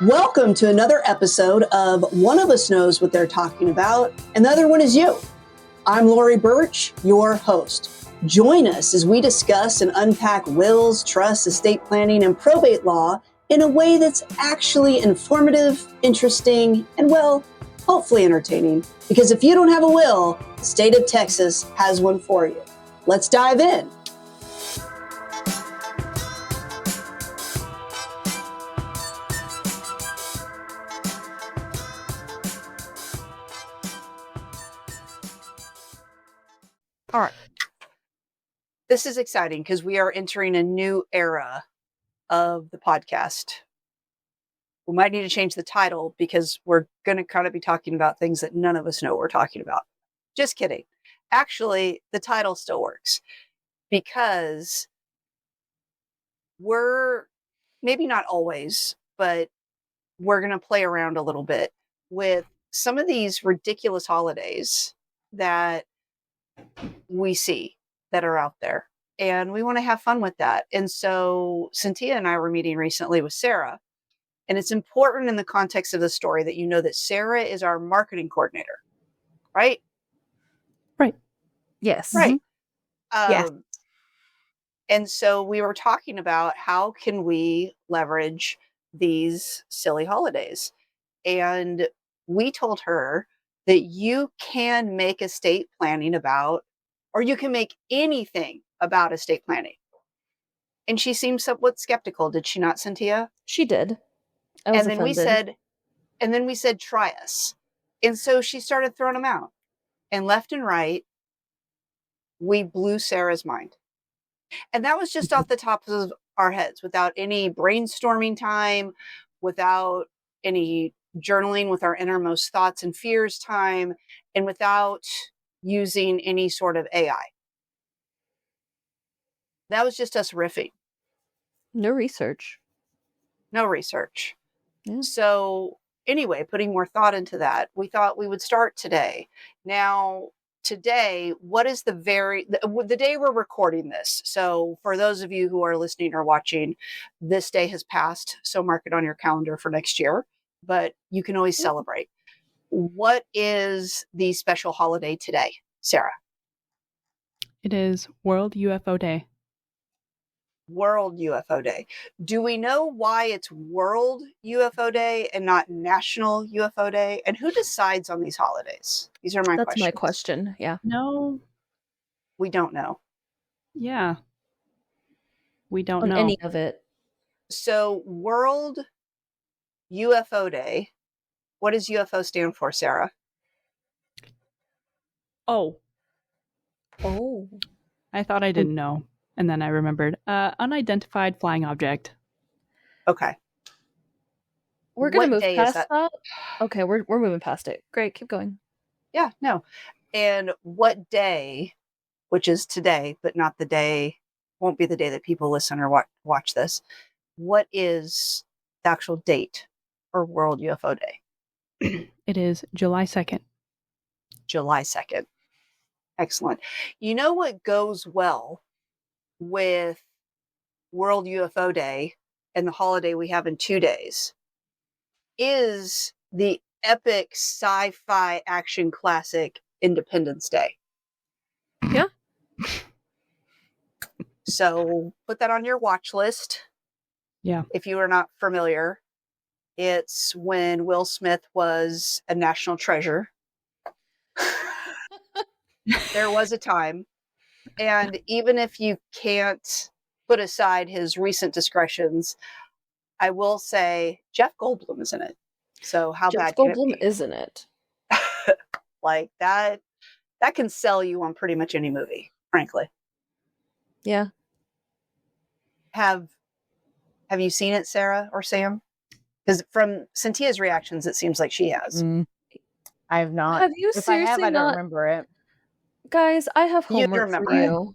Welcome to another episode of One of Us Knows What They're Talking About, and the other one is you. I'm Lori Burch, your host. Join us as we discuss and unpack wills, trusts, estate planning, and probate law in a way that's actually informative, interesting, and, well, hopefully entertaining. Because if you don't have a will, the state of Texas has one for you. Let's dive in. All right. This is exciting because we are entering a new era of the podcast. We might need to change the title because we're going to kind of be talking about things that none of us know we're talking about. Just kidding. Actually, the title still works because we're, maybe not always, but we're going to play around a little bit with some of these ridiculous holidays that we see that are out there, and we want to have fun with that. And so Cynthia and I were meeting recently with Sarah, and it's important in the context of the story that you know that Sarah is our marketing coordinator, right? Right. Yes. Right. Yeah. And so we were talking about how can we leverage these silly holidays, and we told her that you can make estate planning about, or you can make anything about estate planning. And she seemed somewhat skeptical, did she not, Cynthia? She did. I was offended. And then we said, try us. And so she started throwing them out. And left and right, we blew Sarah's mind. And that was just off the top of our heads, without any brainstorming time, without any journaling with our innermost thoughts and fears time, and without using any sort of AI. That was just us riffing. No research. Yeah. So anyway, putting more thought into that, we thought we would start today. Now, today, what is the day we're recording this? So for those of you who are listening or watching, this day has passed. So mark it on your calendar for next year, but you can always celebrate. What is the special holiday today, Sarah? It is World UFO Day. World UFO Day. Do we know why it's World UFO Day and not National UFO Day? And who decides on these holidays? These are my questions. That's my question. Yeah. No. We don't know. Yeah. We don't on know any of it. So World UFO Day. What does UFO stand for, Sarah? Oh. I thought I didn't know. And then I remembered. Unidentified flying object. Okay. We're going to move past that. Okay, we're moving past it. Great, keep going. Yeah, no. And what day, which is today, but not the day, won't be the day that people listen or watch this. What is the actual date for World UFO Day? It is July 2nd. July 2nd. Excellent. You know what goes well with World UFO Day and the holiday we have in 2 days is the epic sci-fi action classic Independence Day. Yeah. So put that on your watch list. Yeah. If you are not familiar, it's when Will Smith was a national treasure. There was a time. And even if you can't put aside his recent discretions, I will say Jeff Goldblum is in it. So how bad can it be? Jeff Goldblum is in it. Like that can sell you on pretty much any movie, frankly. Yeah. Have you seen it, Sarah or Sam? Because from Cynthia's reactions, it seems like she has. I have not. Have you if I have, seriously I don't remember it. Guys, I have You'd homework remember for it. you.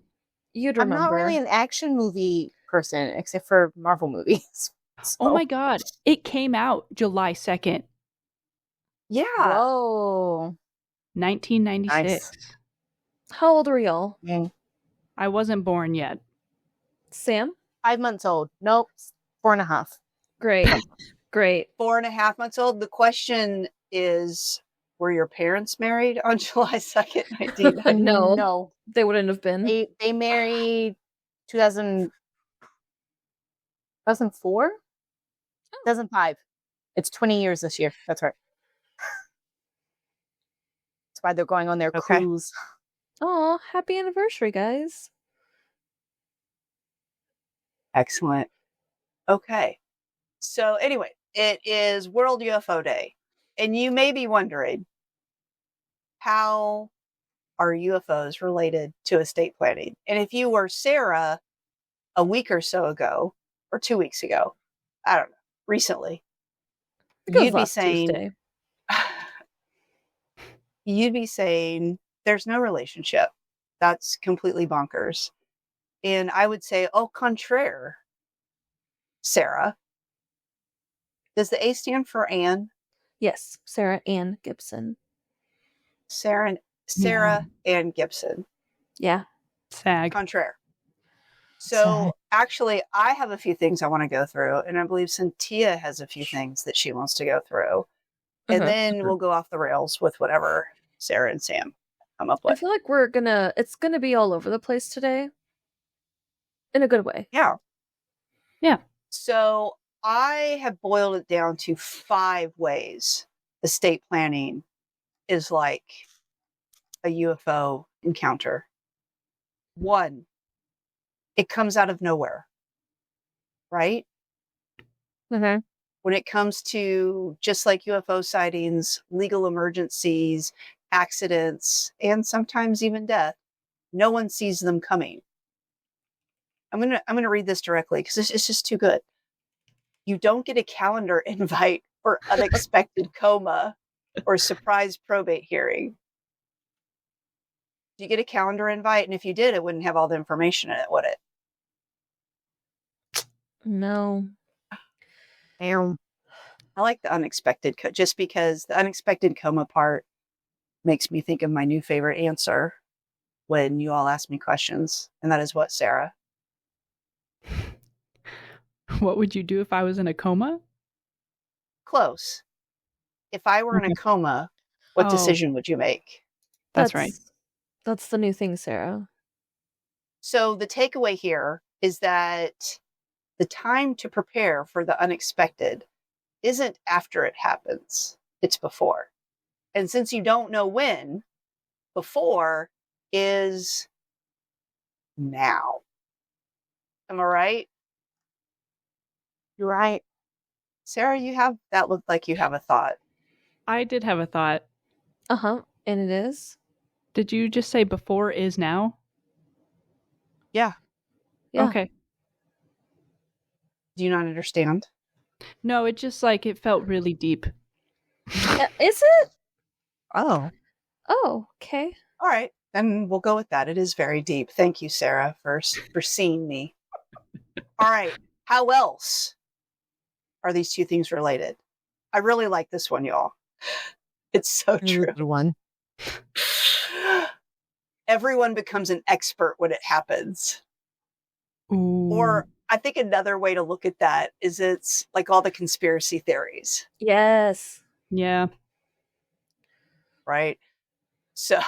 You'd remember. I'm not really an action movie person, except for Marvel movies. So. Oh my God. It came out July 2nd. Yeah. Whoa. 1996. Nice. How old are y'all? I wasn't born yet. Sam? 5 months old. Nope. 4.5. Great. Great. 4.5 months old. The question is, were your parents married on July 2nd, 1990? No, they wouldn't have been. They married 2004? 2005. It's 20 years this year. That's right. That's why they're going on their cruise. Oh, happy anniversary, guys. Excellent. Okay. So anyway, it is World UFO Day. And you may be wondering, how are UFOs related to estate planning? And if you were Sarah a week or so ago, or 2 weeks ago, I don't know, recently, you'd be saying, there's no relationship. That's completely bonkers. And I would say, au contraire, Sarah. Does the A stand for Anne? Yes, Sarah Ann Gibson. Sarah Ann Gibson. Yeah. SAG. Contraire. So actually, I have a few things I want to go through, and I believe Cynthia has a few things that she wants to go through. And then we'll go off the rails with whatever Sarah and Sam come up with. I feel like it's gonna be all over the place today. In a good way. Yeah. Yeah. So I have boiled it down to 5 ways estate planning is like a UFO encounter. 1, it comes out of nowhere, right? Mm-hmm. When it comes to just like UFO sightings, legal emergencies, accidents, and sometimes even death, no one sees them coming. I'm gonna read this directly because it's just too good. You don't get a calendar invite for unexpected coma or surprise probate hearing. Do you get a calendar invite? And if you did, it wouldn't have all the information in it, would it? No. I like the unexpected just because the unexpected coma part makes me think of my new favorite answer when you all ask me questions. And that is what, Sarah? What would you do if I was in a coma? Close. If I were in a coma, what decision would you make? That's right. That's the new thing, Sarah. So the takeaway here is that the time to prepare for the unexpected isn't after it happens. It's before. And since you don't know when, before is now. Am I right? You're right. Sarah, that looked like you have a thought. I did have a thought. Uh-huh. And it is? Did you just say before is now? Yeah. Okay. Do you not understand? No, it just it felt really deep. Is it? Oh. Oh, okay. All right. Then we'll go with that. It is very deep. Thank you, Sarah, for seeing me. All right. How else are these two things related? I really like this one, y'all. It's so true. Good one. Everyone becomes an expert when it happens. Ooh. Or I think another way to look at that is it's like all the conspiracy theories. Yes. Yeah. Right. So,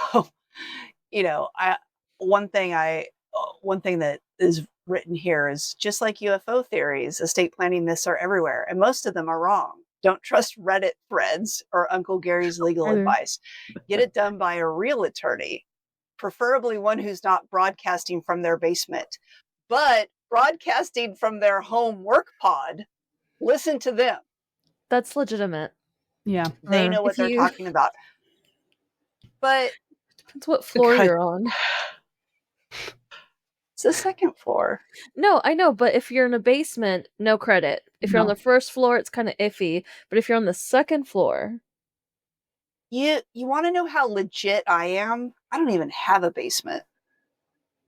one thing that is written here is just like UFO theories, estate planning myths are everywhere, and most of them are wrong. Don't trust Reddit threads or Uncle Gary's legal advice. Get it done by a real attorney, preferably one who's not broadcasting from their basement, but broadcasting from their home work pod. Listen to them. That's legitimate. Yeah. They know what they're talking about. But depends what floor you're on. It's the second floor. No, I know, but if you're in a basement, no credit. If you're on the first floor, it's kind of iffy. But if you're on the second floor... You want to know how legit I am? I don't even have a basement.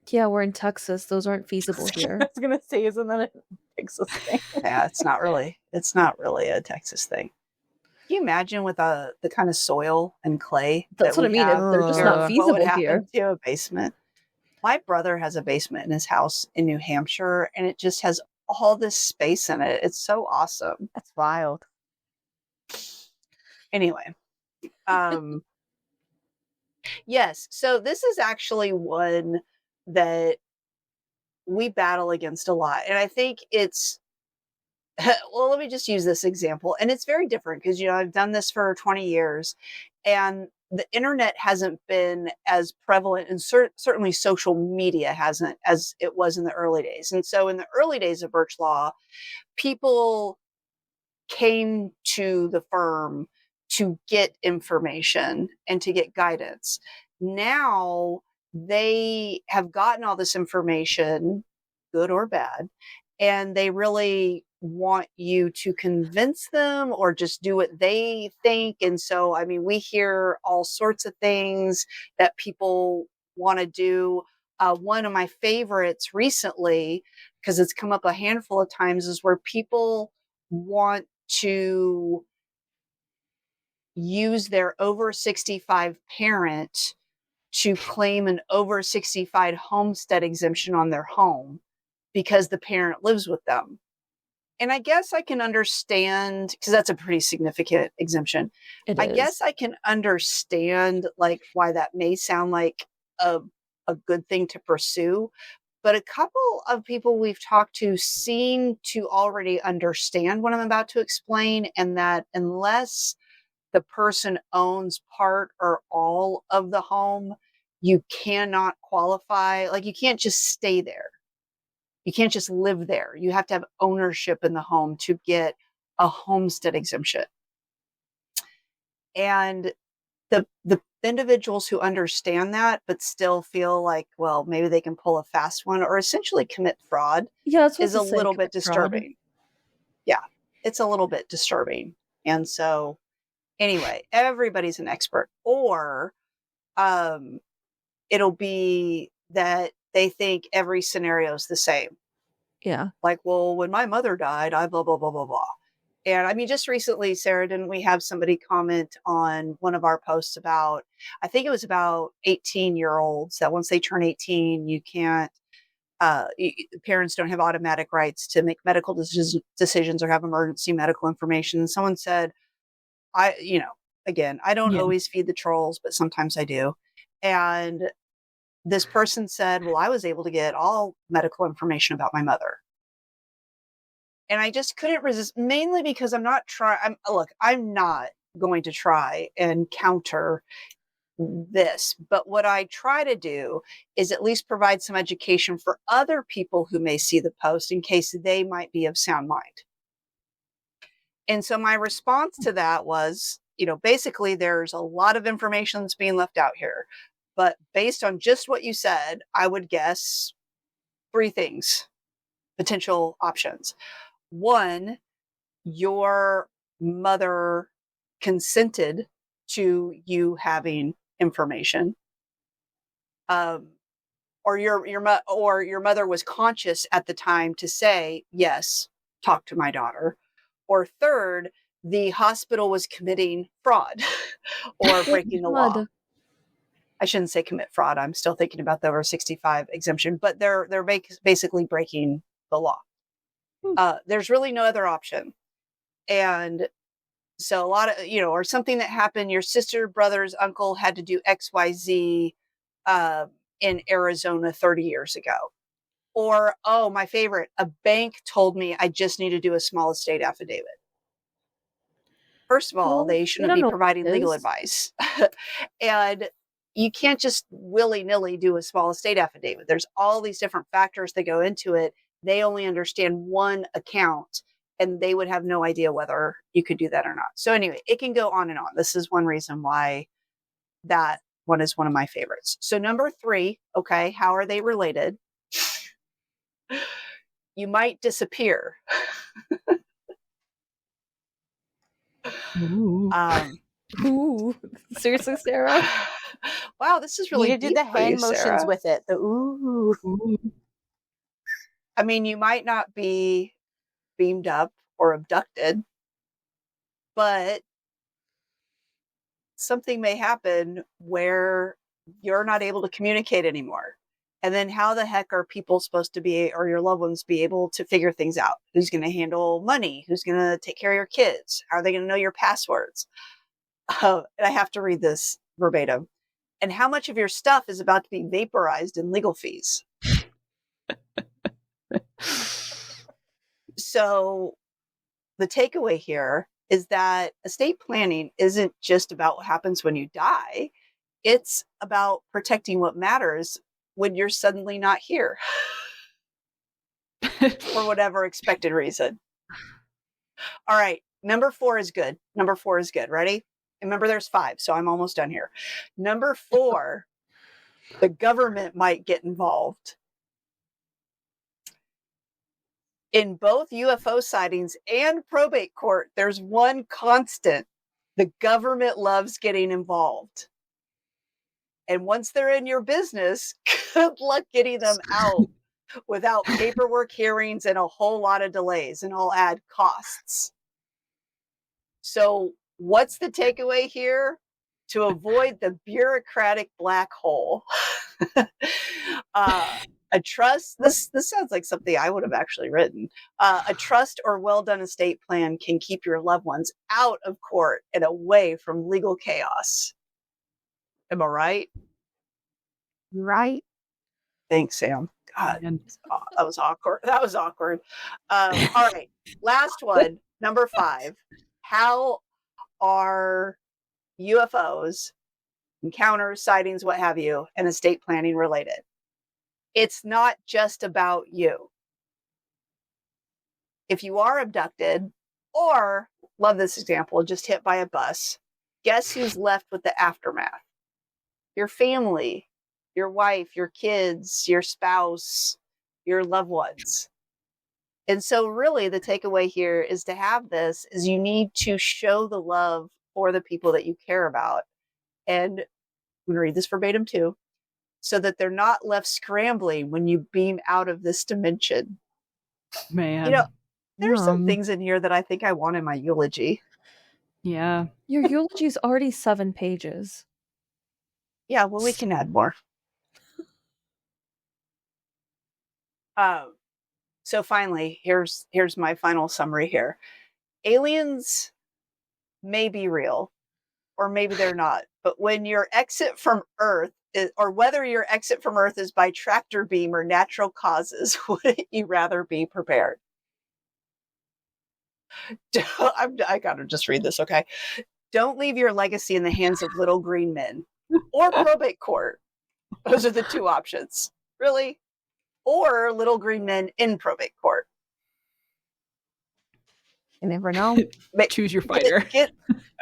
Yeah, we're in Texas. Those aren't feasible here. I was going to say, isn't that a Texas thing? Yeah, it's not really a Texas thing. Can you imagine with the kind of soil and clay? That's what I mean. They're just not feasible what would here. happen to a basement? My brother has a basement in his house in New Hampshire, and it just has all this space in it. It's so awesome. That's wild. Anyway, yes. So this is actually one that we battle against a lot. And I think it's, well, let me just use this example. And it's very different because, I've done this for 20 years and the internet hasn't been as prevalent, and certainly social media hasn't as it was in the early days. And so in the early days of Burch Law, people came to the firm to get information and to get guidance. Now they have gotten all this information, good or bad, and they really want you to convince them or just do what they think. And so, I mean, we hear all sorts of things that people want to do. One of my favorites recently, because it's come up a handful of times, is where people want to use their over 65 parent to claim an over 65 homestead exemption on their home because the parent lives with them. And I guess I can understand, because that's a pretty significant exemption. I guess I can understand like why that may sound like a good thing to pursue. But a couple of people we've talked to seem to already understand what I'm about to explain, and that unless the person owns part or all of the home, you cannot qualify. Like, you can't just stay there. You can't just live there. You have to have ownership in the home to get a homestead exemption. And the individuals who understand that but still feel like, well, maybe they can pull a fast one or essentially commit fraud, is a little bit disturbing. Yeah, it's a little bit disturbing. And so anyway, everybody's an expert. Or it'll be that they think every scenario is the same. Yeah. Like, well, when my mother died, I blah, blah, blah, blah, blah. And I mean, just recently, Sarah, didn't we have somebody comment on one of our posts about, I think it was about 18-year-olds, that once they turn 18, you can't, parents don't have automatic rights to make medical decisions or have emergency medical information. And someone said, again, I don't always feed the trolls, but sometimes I do. And this person said, well, I was able to get all medical information about my mother. And I just couldn't resist, mainly because I'm not going to try and counter this. But what I try to do is at least provide some education for other people who may see the post in case they might be of sound mind. And so my response to that was, basically there's a lot of information that's being left out here. But based on just what you said, I would guess 3 things, potential options. 1, your mother consented to you having information, or your mother was conscious at the time to say, yes, talk to my daughter. Or 3rd, the hospital was committing fraud or breaking the law. I shouldn't say commit fraud. I'm still thinking about the over 65 exemption, but they're basically breaking the law. There's really no other option. And so a lot of, or something that happened, your sister, brother's uncle had to do XYZ in Arizona 30 years ago. Or, oh, my favorite, a bank told me I just need to do a small estate affidavit. First of all, they shouldn't be providing legal advice. And you can't just willy-nilly do a small estate affidavit. There's all these different factors that go into it. They only understand one account, and they would have no idea whether you could do that or not. So anyway, it can go on and on. This is one reason why that one is one of my favorites. So number 3, okay, how are they related? You might disappear. Ooh. Seriously, Sarah? Wow, this is really you did the hand motions Sarah. with it. The ooh. I mean, you might not be beamed up or abducted, but something may happen where you're not able to communicate anymore. And then how the heck are people supposed to be, or your loved ones be able to figure things out? Who's going to handle money? Who's going to take care of your kids? How are they going to know your passwords? And I have to read this verbatim. And how much of your stuff is about to be vaporized in legal fees? So the takeaway here is that estate planning isn't just about what happens when you die. It's about protecting what matters when you're suddenly not here for whatever expected reason. All right. Number 4 is good. Number 4 is good. Ready? And remember, there's 5, so I'm almost done here. Number 4, the government might get involved. In both UFO sightings and probate court, there's one constant. The government loves getting involved. And once they're in your business, good luck getting them out without paperwork, hearings, and a whole lot of delays, and I'll add costs. So what's the takeaway here? To avoid the bureaucratic black hole. A trust, this sounds like something I would have actually written. A trust or well-done estate plan can keep your loved ones out of court and away from legal chaos. Am I right? Right. Thanks, Sam. God, that was awkward. That was awkward. All right, last one, number 5. How are UFOs, encounters, sightings, what have you, and estate planning related? It's not just about you. If you are abducted, or, love this example, just hit by a bus, guess who's left with the aftermath? Your family, your wife, your kids, your spouse, your loved ones. And so really the takeaway here is to have this is you need to show the love for the people that you care about. And I'm going to read this verbatim too, so that they're not left scrambling when you beam out of this dimension. Man. You know, there's some things in here that I think I want in my eulogy. Yeah. Your eulogy's already 7 pages. Yeah, well, we can add more. So finally, here's my final summary here. Aliens may be real, or maybe they're not. But when your exit from Earth or whether your exit from Earth is by tractor beam or natural causes, wouldn't you rather be prepared? I gotta just read this, okay? Don't leave your legacy in the hands of little green men or probate court. Those are the 2 options. Really? Or little green men in probate court. You never know. Choose your fighter.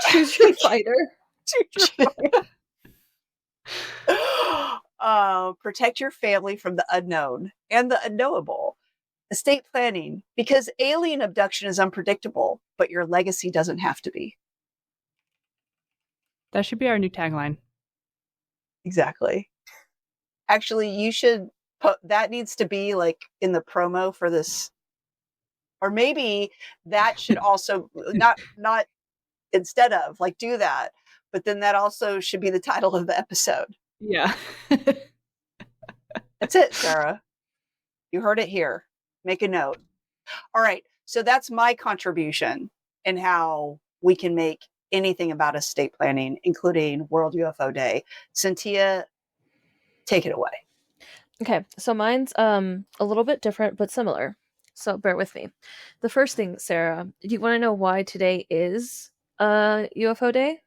Choose your fighter. Choose your fighter. Protect your family from the unknown and the unknowable. Estate planning, because alien abduction is unpredictable, but your legacy doesn't have to be. That should be our new tagline. Exactly. Actually, you should put that needs to be like in the promo for this, or maybe that should also not instead of like do that, but then that also should be the title of the episode. Yeah. That's it, Sarah. You heard it here. Make a note. All right. So that's my contribution in how we can make anything about estate planning, including World UFO Day. Cynthia, take it away. Okay, so mine's a little bit different but similar. So bear with me. The first thing, Sarah, do you want to know why today is UFO Day?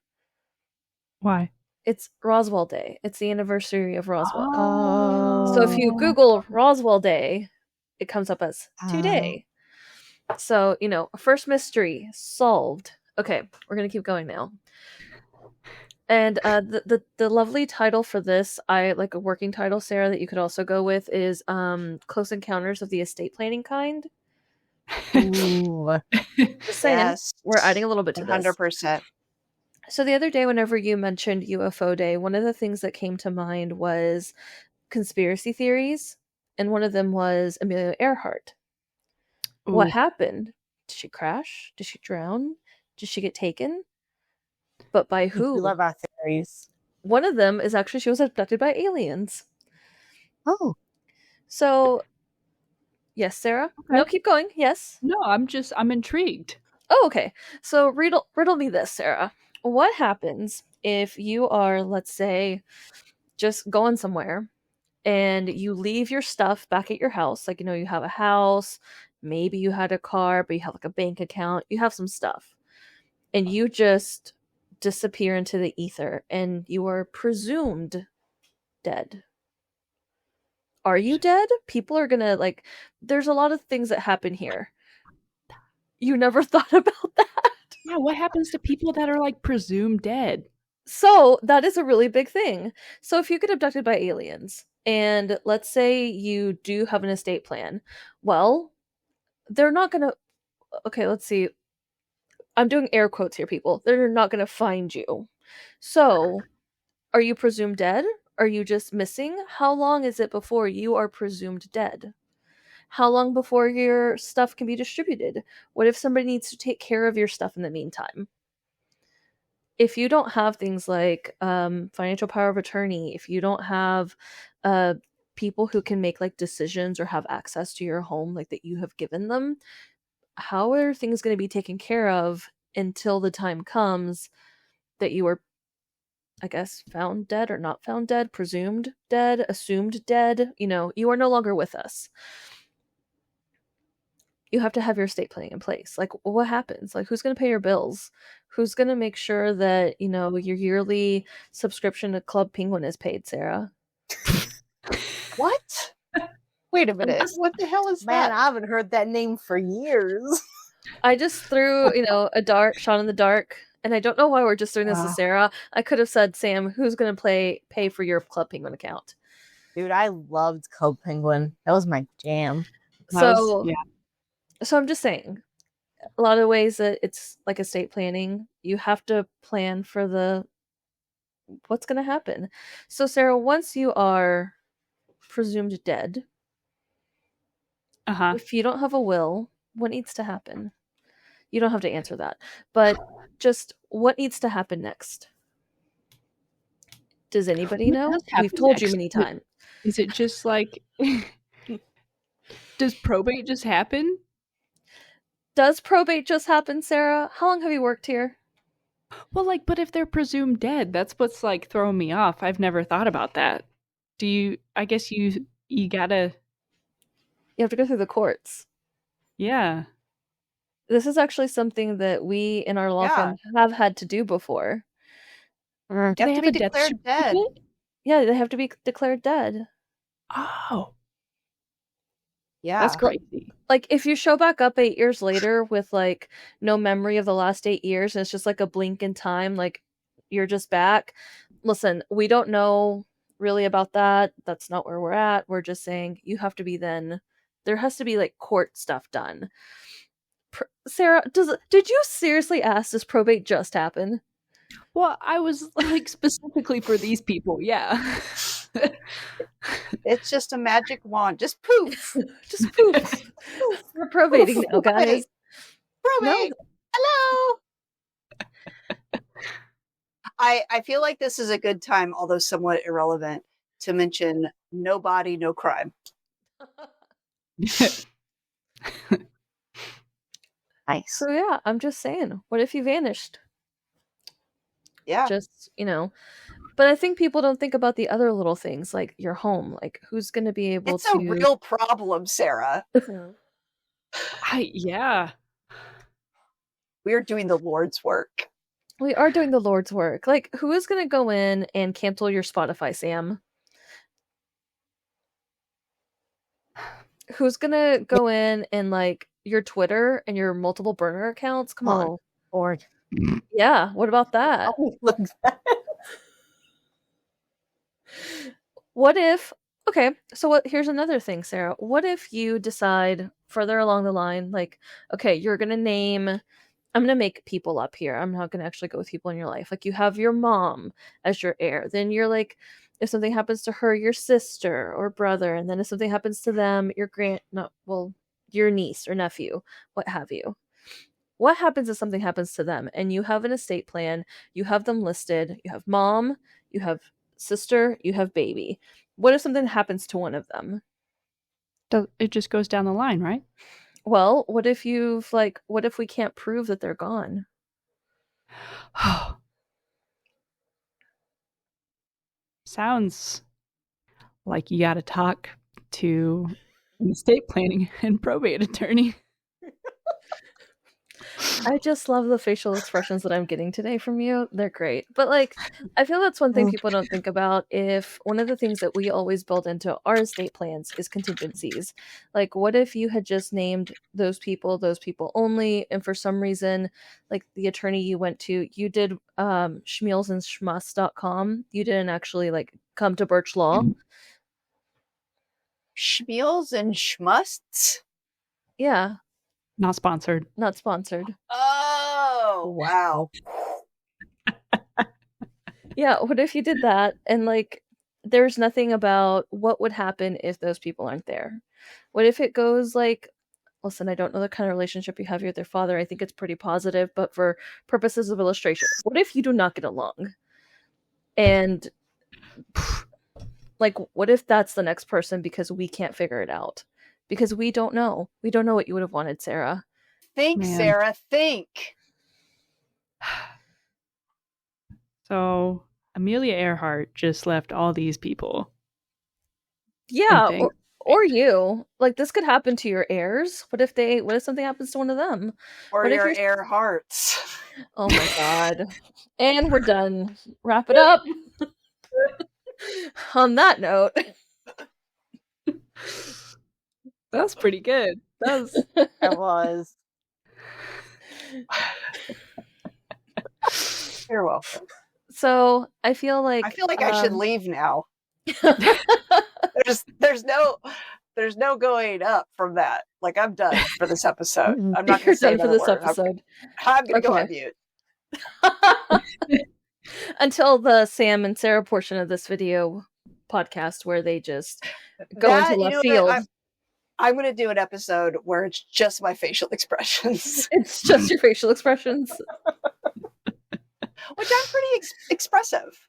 Why? It's Roswell Day. It's the anniversary of Roswell. Oh. So if you Google Roswell Day, it comes up as today. So, first mystery solved. Okay, we're going to keep going now. And the lovely title for this, I like a working title, Sarah, that you could also go with is Close Encounters of the Estate Planning Kind. Ooh. Just saying, yes. We're adding a little bit to 100%. So the other day, whenever you mentioned UFO Day, one of the things that came to mind was conspiracy theories, and one of them was Amelia Earhart. Ooh. What happened? Did she crash? Did she drown? Did she get taken? But by who? We love our theories. One of them is actually she was abducted by aliens. Oh. So, yes, Sarah? Okay. No, keep going. Yes. No, I'm intrigued. Oh, okay. So riddle me this, Sarah. What happens if you are, let's say, just going somewhere and you leave your stuff back at your house? Like, you have a house, maybe you had a car, but you have like a bank account, you have some stuff, and you just disappear into the ether and you are presumed dead. Are you dead? People are gonna, like, there's a lot of things that happen here. You never thought about that? Yeah, what happens to people that are like presumed dead? So that is a really big thing. So if you get abducted by aliens, and let's say you do have an estate plan, well, they're not gonna. Okay, let's see. I'm doing air quotes here, people. They're not gonna find you. So, are you presumed dead? Are you just missing? How long is it before you are presumed dead? How long before your stuff can be distributed? What if somebody needs to take care of your stuff in the meantime? If you don't have things like financial power of attorney, if you don't have people who can make like decisions or have access to your home, like that you have given them, how are things going to be taken care of until the time comes that you are, I guess, found dead or not found dead, presumed dead, assumed dead? You are no longer with us. You have to have your estate planning in place. Like, what happens? Like, who's going to pay your bills? Who's going to make sure that, your yearly subscription to Club Penguin is paid, Sarah? What? Wait a minute. What the hell is that? Man, I haven't heard that name for years. I just threw, a shot in the dark, and I don't know why we're just doing this to Sarah. I could have said, Sam, who's going to pay for your Club Penguin account? Dude, I loved Club Penguin. That was my jam. So I'm just saying, a lot of ways that it's like estate planning, you have to plan for what's going to happen. So Sarah, once you are presumed dead, if you don't have a will, what needs to happen? You don't have to answer that, but just what needs to happen next? Does anybody know? We've told you many times. Is it just like, does probate just happen? Does probate just happen, Sarah? How long have you worked here? Well, like, but if they're presumed dead, that's what's like throwing me off. I've never thought about that. I guess you gotta... You have to go through the courts. Yeah. This is actually something that we in our law firm have had to do before. Do they have to be declared dead? Yeah, they have to be declared dead. Oh. Yeah. That's crazy. Like, if you show back up 8 years later with, like, no memory of the last 8 years, and it's just like a blink in time, like, you're just back. Listen, we don't know really about that. That's not where we're at. We're just saying you have to be there has to be, like, court stuff done. Sarah, did you seriously ask, does probate just happen? Well, I was, like, specifically for these people, yeah. It's just a magic wand. Just poof. Just poof. We're probating now, guys. Probate. No. Hello. I feel like this is a good time, although somewhat irrelevant, to mention no body, no crime. Nice. So yeah, I'm just saying, what if you vanished? Yeah. Just, but I think people don't think about the other little things, like your home. Like, who's going to be able to... It's a real problem, Sarah. Yeah. We are doing the Lord's work. We are doing the Lord's work. Like, who is going to go in and cancel your Spotify, Sam? Who's going to go in and, like, your Twitter and your multiple burner accounts? Come on. Lord. Yeah, what about that? What if... Okay, so here's another thing, Sarah. What if you decide further along the line, like, okay, you're going to name... I'm going to make people up here. I'm not going to actually go with people in your life. Like, you have your mom as your heir. Then you're like, if something happens to her, your sister or brother. And then if something happens to them, your niece or nephew, what have you. What happens if something happens to them and you have an estate plan, you have them listed, you have mom, you have sister, you have baby. What if something happens to one of them? It just goes down the line, right? Well, what if what if we can't prove that they're gone? Sounds like you got to talk to an estate planning and probate attorney. I just love the facial expressions that I'm getting today from you. They're great. But like, I feel that's one thing people don't think about. If one of the things that we always build into our estate plans is contingencies. Like, what if you had just named those people only, and for some reason, like the attorney you went to, you did schmealsandschmuss.com. You didn't actually like come to Burch Law. Schmeals and schmusts? Yeah. Not sponsored. Not sponsored. Oh, wow. Yeah, what if you did that and like there's nothing about what would happen if those people aren't there? What if it goes like, listen, I don't know the kind of relationship you have with your father. I think it's pretty positive, but for purposes of illustration, what if you do not get along? And like, what if that's the next person because we can't figure it out? Because we don't know. We don't know what you would have wanted, Sarah. Think, Man. Sarah, think. So Amelia Earhart just left all these people. Yeah, or you. Like this could happen to your heirs. What if something happens to one of them? Or What if your you're- Earharts. Oh my god. And we're done. Wrap it up. On that note. That's pretty good. It was. You're welcome. So I feel like I should leave now. There's no going up from that. Like I'm done for this episode. I'm not going to say done for this another word. episode. I'm going to go on mute. Until the Sam and Sarah portion of this video podcast where they just go into left field. I'm going to do an episode where it's just my facial expressions. It's just your facial expressions. Which I'm pretty expressive.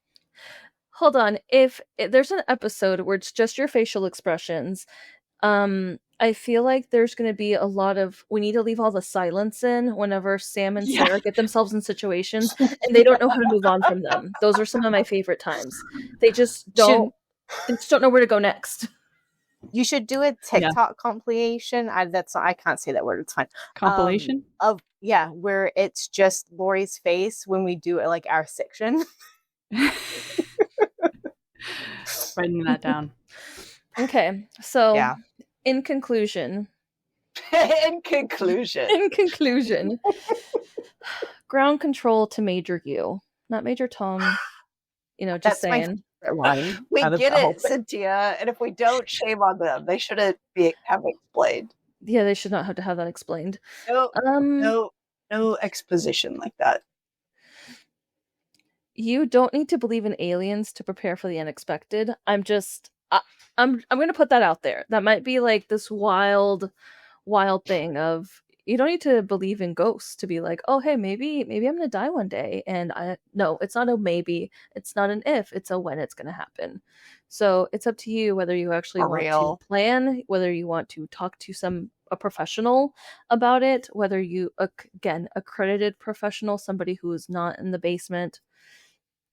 Hold on. If there's an episode where it's just your facial expressions, I feel like there's going to be a lot of, we need to leave all the silence in whenever Sam and Sarah get themselves in situations and they don't know how to move on from them. Those are some of my favorite times. They just don't know where to go next. You should do a TikTok compilation. I can't say that word. It's fine. Compilation? Where it's just Lori's face when we do it, like our section. Writing that down. Okay, so in conclusion, ground control to Major U, not Major Tom. Just That's saying. We get it, Cynthia, and if we don't, shame on them. They shouldn't have explained. Yeah, they should not have to have that explained. No exposition like that. You don't need to believe in aliens to prepare for the unexpected. I'm going to put that out there. That might be like this wild thing of, you don't need to believe in ghosts to be like, oh, hey, maybe I'm going to die one day. And no, it's not a maybe. It's not an if. It's a when it's going to happen. So it's up to you whether you actually want to plan, whether you want to talk to a professional about it, whether you, again, accredited professional, somebody who is not in the basement,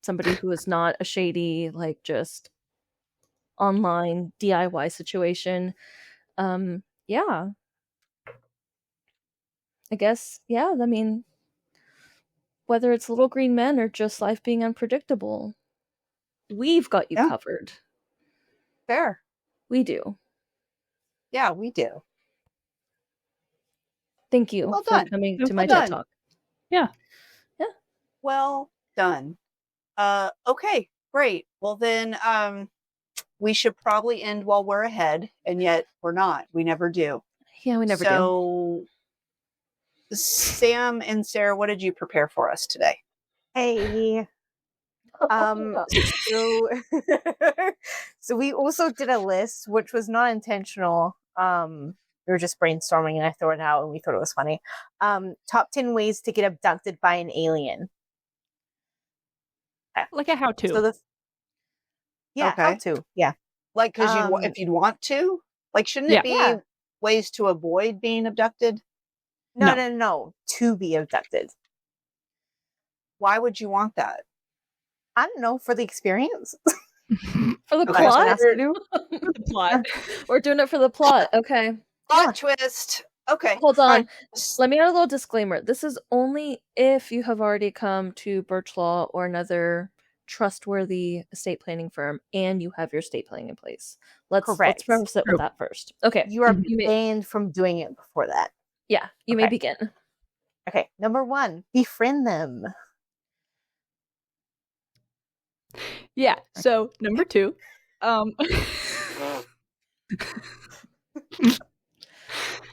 somebody who is not a shady, like just online DIY situation. I guess, I mean, whether it's Little Green Men or just life being unpredictable, we've got you covered. Fair. We do. Yeah, we do. Thank you for coming to my TED Talk. Yeah. Yeah. Well done. Okay, great. Well then, we should probably end while we're ahead, and yet we're not. We never do. Yeah, we never do. So, Sam and Sarah, what did you prepare for us today? Hey. So we also did a list, which was not intentional. We were just brainstorming and I threw it out and we thought it was funny. Top 10 ways to get abducted by an alien. Like a how-to. So how to. Yeah. Like, because if you'd want to? Like, shouldn't Yeah. it be Yeah. ways to avoid being abducted? No. To be abducted. Why would you want that? I don't know, for the experience. For the Okay, That's what plot? I have to do. The plot. We're doing it for the plot. Okay. Plot twist. Okay. Hold on. fine. Let me add a little disclaimer. This is only if you have already come to Burch Law or another trustworthy estate planning firm and you have your estate planning in place. Let's Correct. preface it with that first. Okay. You are You may, banned from doing it before that. yeah, you may Okay. begin. Okay, number 1, befriend them. Yeah. So number 2,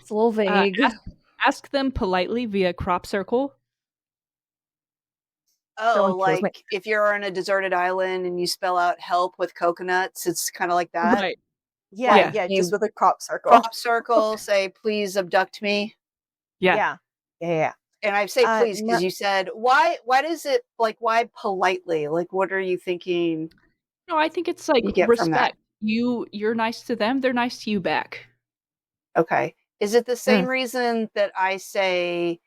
It's a little vague. ask them politely via crop circle. Oh, Someone kills me. like if you're on a deserted island and you spell out help with coconuts, it's kind of like that. Right. Yeah, Yeah. just with a crop circle. Crop circle, say, please abduct me. Yeah. Yeah. And I say please because no- you said, why does it, like, why politely? Like, what are you thinking? No, I think it's like You get from that. respect. You're nice to them, they're nice to you back. Okay. Is it the same reason that I say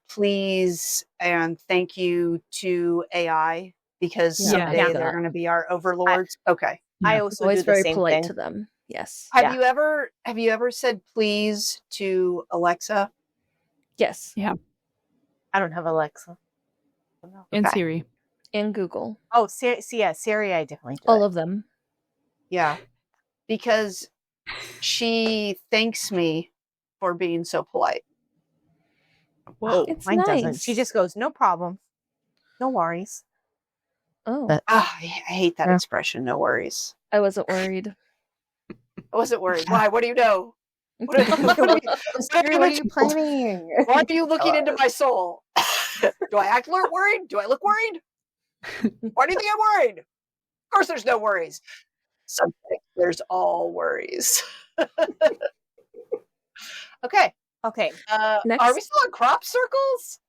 please and thank you to AI? Because Yeah. someday Yeah. they're going to be our overlords. Okay. I Yeah. also Always do the very same polite thing. to them. Yes. Have Yeah. you ever said please to Alexa? Yes. I don't have Alexa. And Okay. Siri. And Google. Oh, Siri, I definitely do. All of them. Yeah. Because she thanks me for being so polite. Whoa. It's Mine doesn't. nice. She just goes, no problem. No worries. Oh, But- I hate that Yeah. expression, no worries. I wasn't worried. I wasn't worried. Why? What do you know? What Siri, what are you planning? Why are you looking into my soul? Do I act worried? Do I look worried? Why do you think I'm worried? Of course there's no worries. Something. There's all worries. Okay. Okay. Next. Are we still on crop circles?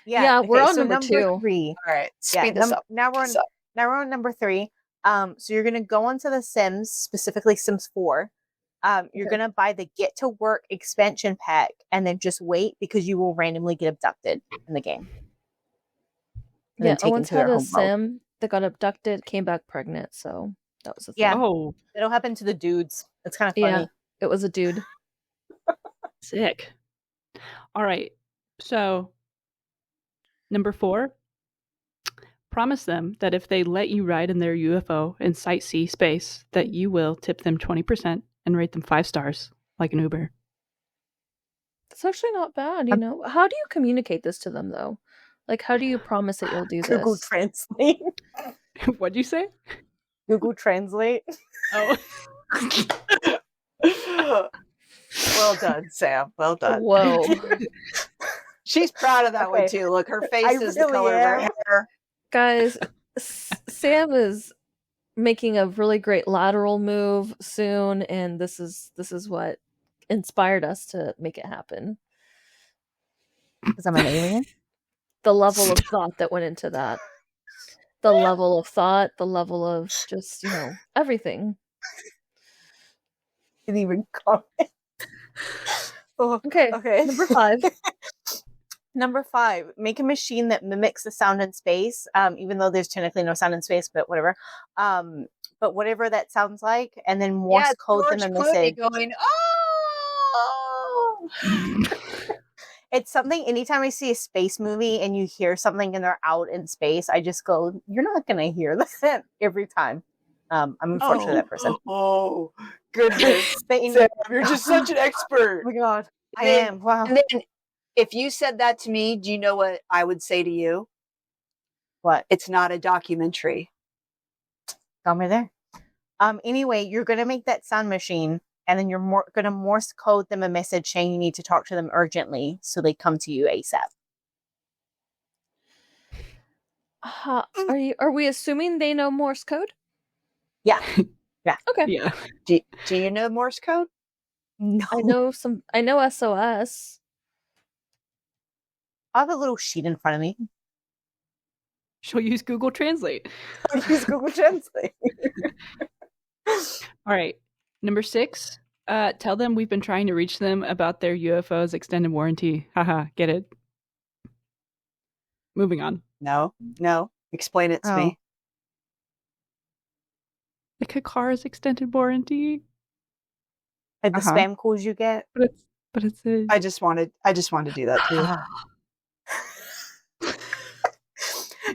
Yeah, we're on so number 2. 3. All right. Speed Yeah, this up. now we're on number 3. So you're gonna go onto the Sims, specifically Sims 4. You're gonna buy the Get to Work expansion pack, and then just wait because you will randomly get abducted in the game. And Yeah, then I taken once to their had a home world. sim that got abducted, came back pregnant, so that was a thing. Yeah. Oh, It'll happen to the dudes. It's kind of funny. Yeah, it was a dude. sick. All right. So, number 4, promise them that if they let you ride in their UFO and sightsee space, that you will tip them 20% and rate them 5 stars, like an Uber. It's actually not bad, you know. How do you communicate this to them, though? Like, how do you promise that you'll do Google this? Translate. What'd you say? Google Translate. Oh, Well done, Sam. Well done. Whoa. She's proud of that one Okay. too. Look, her face I is the really color of her am. hair. Guys, Sam is making a really great lateral move soon, and this is what inspired us to make it happen. Because I'm an alien. The level of thought that went into that. The level of thought, the level of just, everything. Didn't even comment. Oh, Okay, okay. number 5. Number 5, make a machine that mimics the sound in space, even though there's technically no sound in space, but whatever. But whatever that sounds like, and then Morse Yeah, code George them a Clooney message. going, oh. It's something, anytime I see a space movie and you hear something and they're out in space, I just go, you're not going to hear that every time. I'm unfortunately that person. Oh, goodness. But Sam, you're just such an expert. Oh my God. I And then- am. Wow. And then if you said that to me, do you know what I would say to you? What? It's not a documentary. Got me there. Anyway, you're going to make that sound machine, and then you're going to Morse code them a message saying you need to talk to them urgently so they come to you ASAP. Are we assuming they know Morse code? Yeah. Okay. yeah. Do you know Morse code? No. I know SOS. I have a little sheet in front of me. She'll use Google Translate. I'll use Google Translate. All right. Number 6, Tell them we've been trying to reach them about their UFOs extended warranty. Haha, get it? Moving on. No. Explain it to me. Like a car's extended warranty. Like the spam calls you get. But it's a... I just wanted to do that too.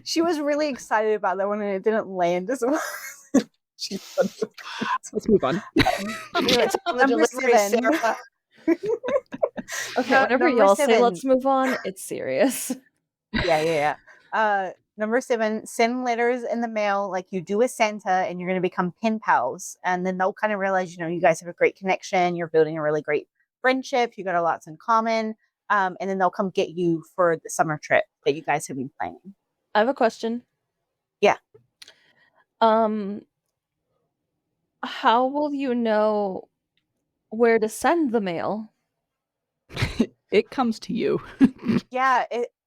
She was really excited about that one, and it didn't land as well. Let's move on. Number 7. Okay, whenever y'all say let's move on, it's serious. Yeah. Number 7, send letters in the mail like you do with Santa, and you're going to become pen pals. And then they'll kind of realize, you guys have a great connection. You're building a really great friendship. You got a lot in common. And then they'll come get you for the summer trip that you guys have been planning. I have a question. Yeah. How will you know where to send the mail? It comes to you. Yeah,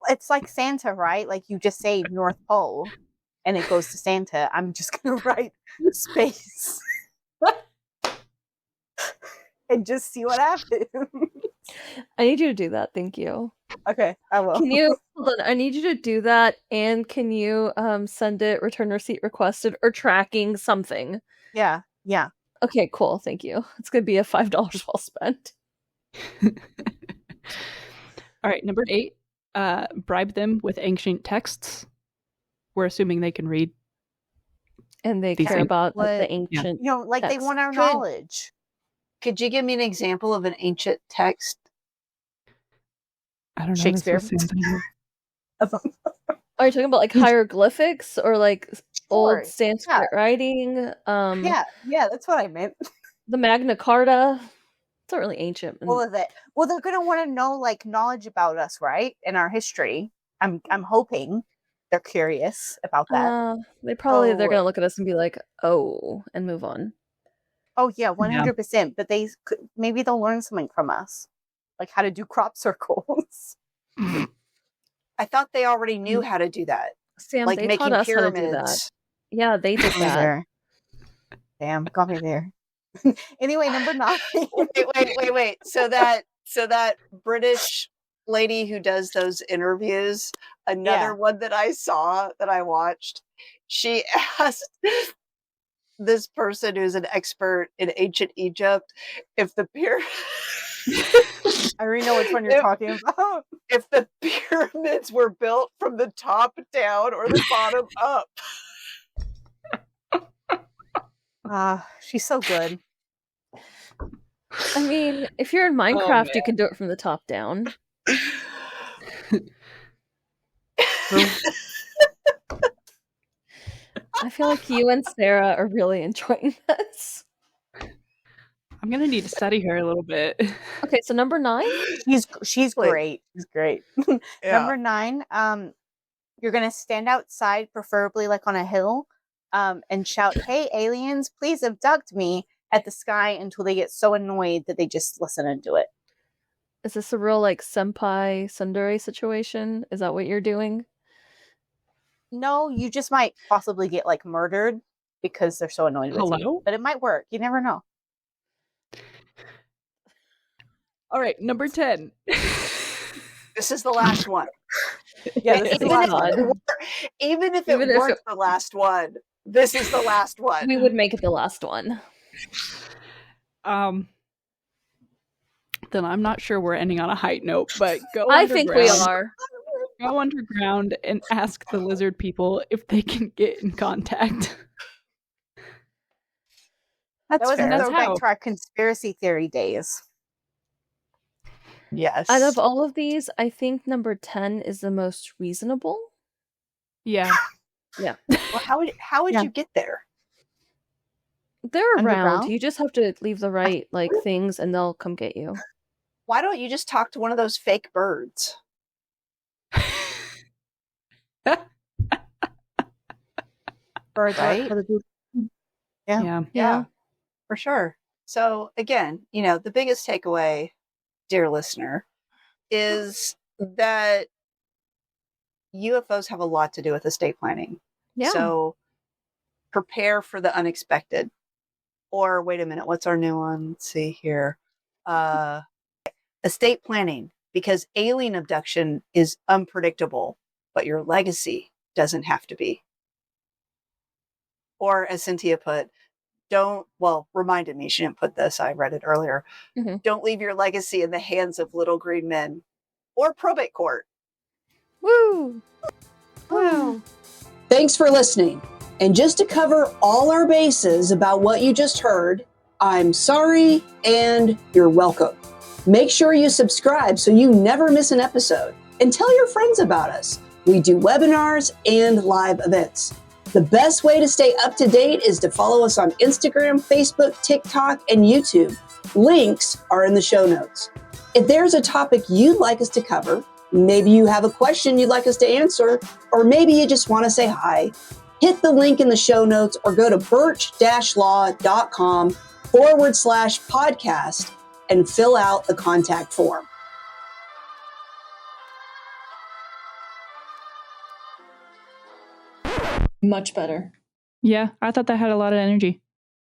it's like Santa, right? Like you just say North Pole and it goes to Santa. I'm just going to write space and just see what happens. I need you to do that. Thank you. Okay, I will. Can you hold on? I need you to do that, and can you send it return receipt requested or tracking something? Yeah. Okay, cool. Thank you. It's gonna be a $5 well spent. All right, number 8. Bribe them with ancient texts. We're assuming they can read. And they These care things. about What- the ancient. Like they text. want our Could- knowledge. Could you give me an example of an ancient text? I don't know. Shakespeare. This was Santa. Are you talking about like hieroglyphics or like Sure, old Sanskrit writing? Yeah, that's what I meant. The Magna Carta. It's not really ancient. All of it. Well, they're gonna want to know like knowledge about us, right? And our history. I'm hoping they're curious about that. They're gonna look at us and be like, "Oh," and move on. Oh yeah, 100%. But maybe they'll learn something from us, like how to do crop circles. I thought they already knew how to do that. Sam, Like they making taught us pyramids. how to do that. Yeah, they did Got me that. there. Damn, got me there. Anyway, number 9. Wait. So that British lady who does those interviews, another one that I watched, she asked this person who's an expert in ancient Egypt if the I already know which one you're talking about. if the pyramids were built from the top down or the bottom up. She's so good. I mean, if you're in Minecraft, you can do it from the top down. I feel like you and Sarah are really enjoying this. I'm gonna need to study her a little bit. Okay, so number 9? She's great. She's great. Number 9, you're gonna stand outside, preferably like on a hill, and shout, "Hey aliens, please abduct me," at the sky until they get so annoyed that they just listen and do it. Is this a real like senpai tsundere situation? Is that what you're doing? No, you just might possibly get like murdered because they're so annoyed with you. Hello? But it might work. You never know. All right, number 10. This is the last one. Yeah, this is the last one. Even if it weren't the last one, this is the last one. We would make it the last one. Then I'm not sure we're ending on a high note, but go I think we underground. are. Go underground and ask the lizard people if they can get in contact. That was a That's throwback how. to our conspiracy theory days. Yes. Out of all of these, I think number 10 is the most reasonable. Yeah. Yeah. Well, how would you get there? They're around. Underground? You just have to leave the right like things and they'll come get you. Why don't you just talk to one of those fake birds? Birds, Right? Yeah. Yeah. For sure. So again, the biggest takeaway, dear listener, is that UFOs have a lot to do with estate planning. Yeah. So prepare for the unexpected. Or wait a minute, what's our new one? Let's see here. Estate planning, because alien abduction is unpredictable, but your legacy doesn't have to be. Or as Cynthia put, reminded me, she didn't put this, I read it earlier. Mm-hmm. Don't leave your legacy in the hands of little green men or probate court. Woo! Wow. Thanks for listening. And just to cover all our bases about what you just heard, I'm sorry and you're welcome. Make sure you subscribe so you never miss an episode. And tell your friends about us. We do webinars and live events. The best way to stay up to date is to follow us on Instagram, Facebook, TikTok, and YouTube. Links are in the show notes. If there's a topic you'd like us to cover, maybe you have a question you'd like us to answer, or maybe you just want to say hi, hit the link in the show notes or go to burch-law.com/podcast and fill out the contact form. Much better. Yeah, I thought that had a lot of energy.